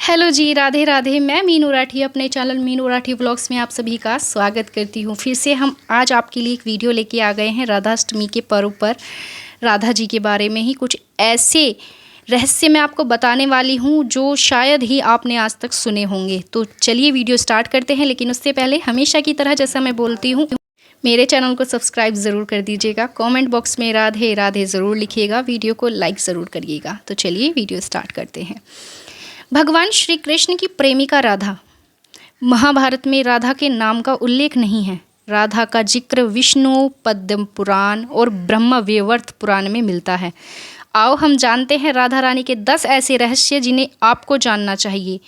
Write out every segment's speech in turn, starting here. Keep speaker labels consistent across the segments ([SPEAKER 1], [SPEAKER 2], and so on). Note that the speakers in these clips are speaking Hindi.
[SPEAKER 1] हेलो जी, राधे राधे। मैं मीनू राठी अपने चैनल मीनू राठी व्लॉग्स में आप सभी का स्वागत करती हूँ। फिर से हम आज आपके लिए एक वीडियो लेके आ गए हैं राधाष्टमी के पर्व पर। राधा जी के बारे में ही कुछ ऐसे रहस्य मैं आपको बताने वाली हूँ जो शायद ही आपने आज तक सुने होंगे। तो चलिए वीडियो स्टार्ट करते हैं, लेकिन उससे पहले हमेशा की तरह जैसा मैं बोलती हूँ, मेरे चैनल को सब्सक्राइब ज़रूर कर दीजिएगा। कमेंट बॉक्स में राधे राधे ज़रूर लिखिएगा, वीडियो को लाइक ज़रूर करिएगा। तो चलिए वीडियो स्टार्ट करते हैं। भगवान श्री कृष्ण की प्रेमिका राधा। महाभारत में राधा के नाम का उल्लेख नहीं है। राधा का जिक्र विष्णु पद्म पुराण और ब्रह्म वैवर्त पुराण में मिलता है। आओ हम जानते हैं राधा रानी के 10 ऐसे रहस्य जिन्हें आपको जानना चाहिए।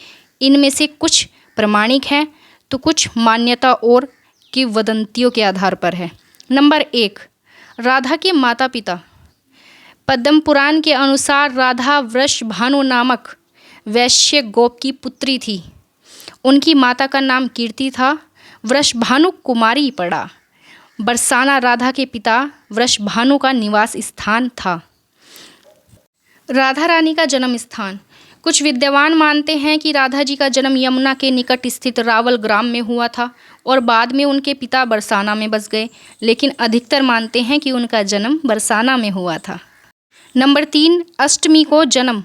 [SPEAKER 1] इनमें से कुछ प्रमाणिक हैं तो कुछ मान्यता और किंवदंतियों के आधार पर है। नंबर 1, राधा के माता पिता। पद्म पुराण के अनुसार राधा वृषभानु नामक वैश्य गोप की पुत्री थी। उनकी माता का नाम कीर्ति था। वृषभानु कुमारी पड़ा। बरसाना राधा के पिता वृषभानु का निवास स्थान था। राधा रानी का जन्म स्थान। कुछ विद्वान मानते हैं कि राधा जी का जन्म यमुना के निकट स्थित रावल ग्राम में हुआ था और बाद में उनके पिता बरसाना में बस गए, लेकिन अधिकतर मानते हैं कि उनका जन्म बरसाना में हुआ था। नंबर 3, अष्टमी को जन्म।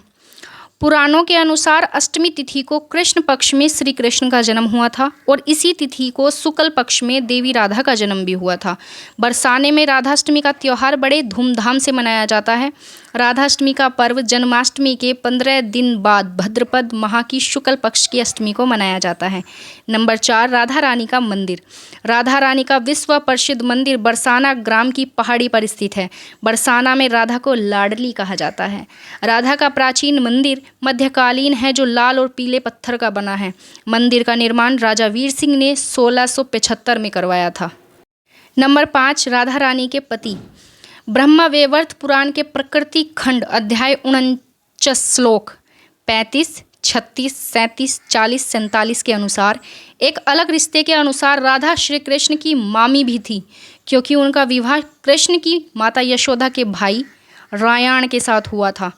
[SPEAKER 1] पुराणों के अनुसार अष्टमी तिथि को कृष्ण पक्ष में श्री कृष्ण का जन्म हुआ था और इसी तिथि को शुक्ल पक्ष में देवी राधा का जन्म भी हुआ था। बरसाने में राधाष्टमी का त्यौहार बड़े धूमधाम से मनाया जाता है। राधाष्टमी का पर्व जन्माष्टमी के 15 दिन बाद भाद्रपद माह की शुक्ल पक्ष की अष्टमी को मनाया जाता है। नंबर 4, राधा रानी का मंदिर। राधा रानी का विश्व प्रसिद्ध मंदिर बरसाना ग्राम की पहाड़ी पर स्थित है। बरसाना में राधा को लाडली कहा जाता है। राधा का प्राचीन मंदिर मध्यकालीन है जो लाल और पीले पत्थर का बना है। मंदिर का निर्माण राजा वीर सिंह ने 1675 में करवाया था। नंबर 5, राधा रानी के पति। ब्रह्म वैवर्त पुराण के प्रकृति खंड अध्याय 49 श्लोक 35, 36, 37, 40, 47 के अनुसार एक अलग रिश्ते के अनुसार राधा श्री कृष्ण की मामी भी थी, क्योंकि उनका विवाह कृष्ण की माता यशोदा के भाई रायाण के साथ हुआ था।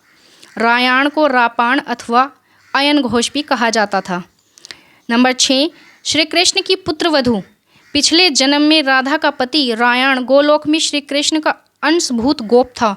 [SPEAKER 1] रायाण को रापाण अथवा अयन घोष भी कहा जाता था। नंबर 6, श्री कृष्ण की पुत्रवधू। पिछले जन्म में राधा का पति रायाण गोलोक में श्री कृष्ण का अंशभूत गोप था,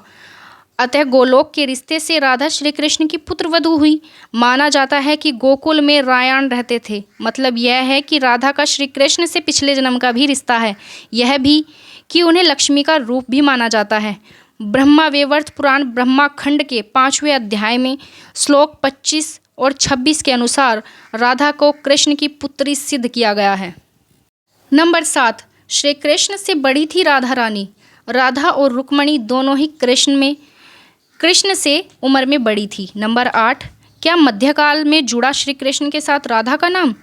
[SPEAKER 1] अतः गोलोक के रिश्ते से राधा श्री कृष्ण की पुत्रवधू हुई। माना जाता है कि गोकुल में रायाण रहते थे। मतलब यह है कि राधा का श्री कृष्ण से पिछले जन्म का भी रिश्ता है। यह भी कि उन्हें लक्ष्मी का रूप भी माना जाता है। ब्रह्मा वैवर्त पुराण ब्रह्मा खंड के 5वें अध्याय में श्लोक 25 और 26 के अनुसार राधा को कृष्ण की पुत्री सिद्ध किया गया है। नंबर 7, श्री कृष्ण से बड़ी थी राधा रानी। राधा और रुक्मणी दोनों ही कृष्ण से उम्र में बड़ी थी। नंबर 8, क्या मध्यकाल में जुड़ा श्री कृष्ण के साथ राधा का नाम?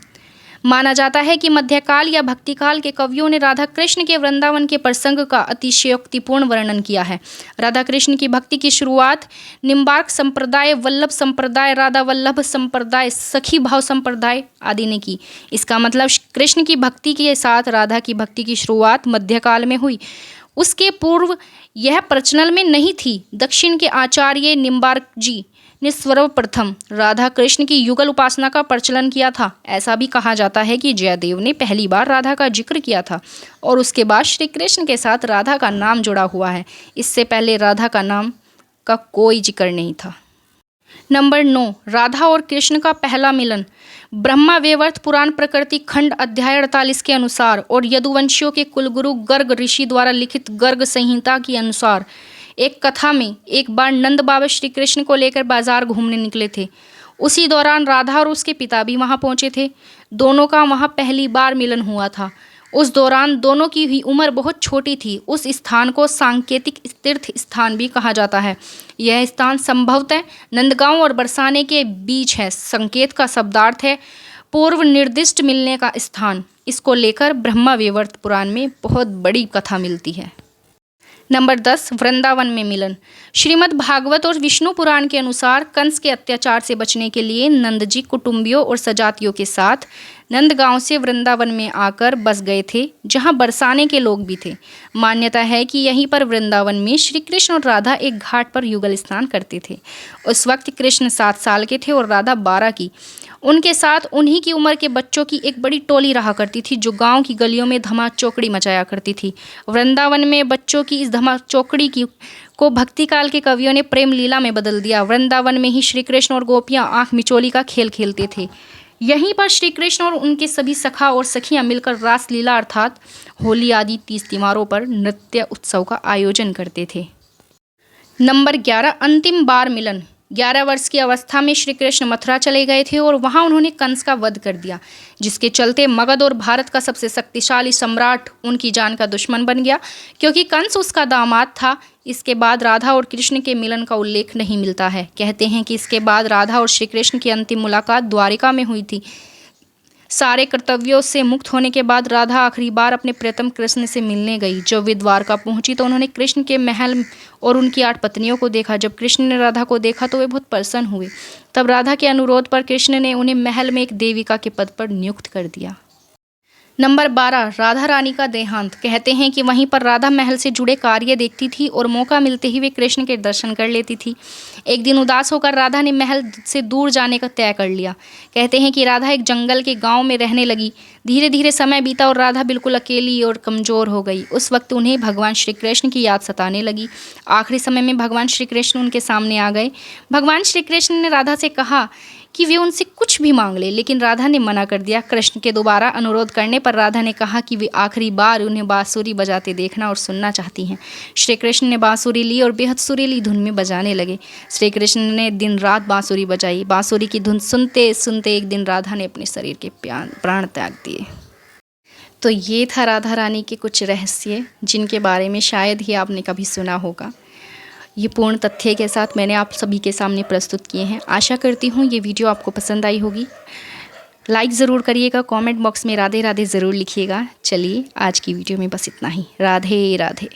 [SPEAKER 1] माना जाता है कि मध्यकाल या भक्तिकाल के कवियों ने राधा कृष्ण के वृंदावन के प्रसंग का अतिशयोक्तिपूर्ण वर्णन किया है। राधा कृष्ण की भक्ति की शुरुआत निम्बार्क संप्रदाय, वल्लभ संप्रदाय, राधा वल्लभ संप्रदाय, सखी भाव संप्रदाय आदि ने की। इसका मतलब कृष्ण की भक्ति के साथ राधा की भक्ति की शुरुआत मध्यकाल में हुई। उसके पूर्व यह प्रचलन में नहीं थी। दक्षिण के आचार्य निम्बार्क जी ने सर्वप्रथम राधा कृष्ण की युगल उपासना का प्रचलन किया था। ऐसा भी कहा जाता है कि जयदेव ने पहली बार राधा का जिक्र किया था और उसके बाद श्री कृष्ण के साथ राधा का नाम जुड़ा हुआ है। इससे पहले राधा का नाम का कोई जिक्र नहीं था। नंबर 9, राधा और कृष्ण का पहला मिलन। ब्रह्मा वैवर्त पुराण प्रकृति खंड अध्याय 48 के अनुसार और यदुवंशियों के कुलगुरु गर्ग ऋषि द्वारा लिखित गर्ग संहिता के अनुसार एक कथा में एक बार नंद बाबा श्री कृष्ण को लेकर बाजार घूमने निकले थे। उसी दौरान राधा और उसके पिता भी वहां पहुंचे थे। दोनों का वहां पहली बार मिलन हुआ था। उस दौरान दोनों की हुई उम्र बहुत छोटी थी। उस स्थान को सांकेतिक तीर्थ स्थान भी कहा जाता है। यह स्थान संभवतः नंदगांव और बरसाने के बीच है। संकेत का शब्दार्थ है पूर्व निर्दिष्ट मिलने का स्थान। इसको लेकर ब्रह्मा वैवर्त पुराण में बहुत बड़ी कथा मिलती है। नंबर 10, वृंदावन में मिलन। श्रीमद् भागवत और विष्णु पुराण के अनुसार कंस के अत्याचार से बचने के लिए नंद जी कुटुंबियों और सजातियों के साथ नंदगांव से वृंदावन में आकर बस गए थे, जहां बरसाने के लोग भी थे। मान्यता है कि यहीं पर वृंदावन में श्री कृष्ण और राधा एक घाट पर युगल स्नान करते थे। उस वक्त कृष्ण 7 साल के थे और राधा 12 की। उनके साथ उन्हीं की उम्र के बच्चों की एक बड़ी टोली रहा करती थी, जो गांव की गलियों में धमा चौकड़ी मचाया करती थी। वृंदावन में बच्चों की इस धमा चौकड़ी को भक्ति काल के कवियों ने प्रेम लीला में बदल दिया। वृंदावन में ही श्री कृष्ण और गोपियां आंख मिचोली का खेल खेलते थे। यहीं पर श्री कृष्ण और उनके सभी सखा और सखियां मिलकर रास लीला अर्थात होली आदि 30 त्योहारों पर नृत्य उत्सव का आयोजन करते थे। नंबर 11, अंतिम बार मिलन। 11 वर्ष की अवस्था में श्री कृष्ण मथुरा चले गए थे और वहां उन्होंने कंस का वध कर दिया, जिसके चलते मगध और भारत का सबसे शक्तिशाली सम्राट उनकी जान का दुश्मन बन गया, क्योंकि कंस उसका दामाद था। इसके बाद राधा और कृष्ण के मिलन का उल्लेख नहीं मिलता है। कहते हैं कि इसके बाद राधा और श्री कृष्ण की अंतिम मुलाकात द्वारिका में हुई थी। सारे कर्तव्यों से मुक्त होने के बाद राधा आखिरी बार अपने प्रियतम कृष्ण से मिलने गई। जब वे द्वारका पहुंची तो उन्होंने कृष्ण के महल और उनकी 8 पत्नियों को देखा। जब कृष्ण ने राधा को देखा तो वे बहुत प्रसन्न हुए। तब राधा के अनुरोध पर कृष्ण ने उन्हें महल में एक देविका के पद पर नियुक्त कर दिया। नंबर 12, राधा रानी का देहांत। कहते हैं कि वहीं पर राधा महल से जुड़े कार्य देखती थी और मौका मिलते ही वे कृष्ण के दर्शन कर लेती थी। एक दिन उदास होकर राधा ने महल से दूर जाने का तय कर लिया। कहते हैं कि राधा एक जंगल के गांव में रहने लगी। धीरे धीरे समय बीता और राधा बिल्कुल अकेली और कमज़ोर हो गई। उस वक्त उन्हें भगवान श्री कृष्ण की याद सताने लगी। आखिरी समय में भगवान श्री कृष्ण उनके सामने आ गए। भगवान श्री कृष्ण ने राधा से कहा कि वे उनसे कुछ भी मांग ले, लेकिन राधा ने मना कर दिया। कृष्ण के दोबारा अनुरोध करने पर राधा ने कहा कि वे आखिरी बार उन्हें बांसुरी बजाते देखना और सुनना चाहती हैं। श्री कृष्ण ने बांसुरी ली और बेहद सुरीली धुन में बजाने लगे। श्री कृष्ण ने दिन रात बांसुरी बजाई। बांसुरी की धुन सुनते सुनते एक दिन राधा ने अपने शरीर के प्राण त्याग दिए। तो ये था राधा रानी के कुछ रहस्य, जिनके बारे में शायद ही आपने कभी सुना होगा। ये पूर्ण तथ्य के साथ मैंने आप सभी के सामने प्रस्तुत किए हैं। आशा करती हूँ ये वीडियो आपको पसंद आई होगी। लाइक ज़रूर करिएगा, कमेंट बॉक्स में राधे राधे ज़रूर लिखिएगा। चलिए आज की वीडियो में बस इतना ही। राधे राधे।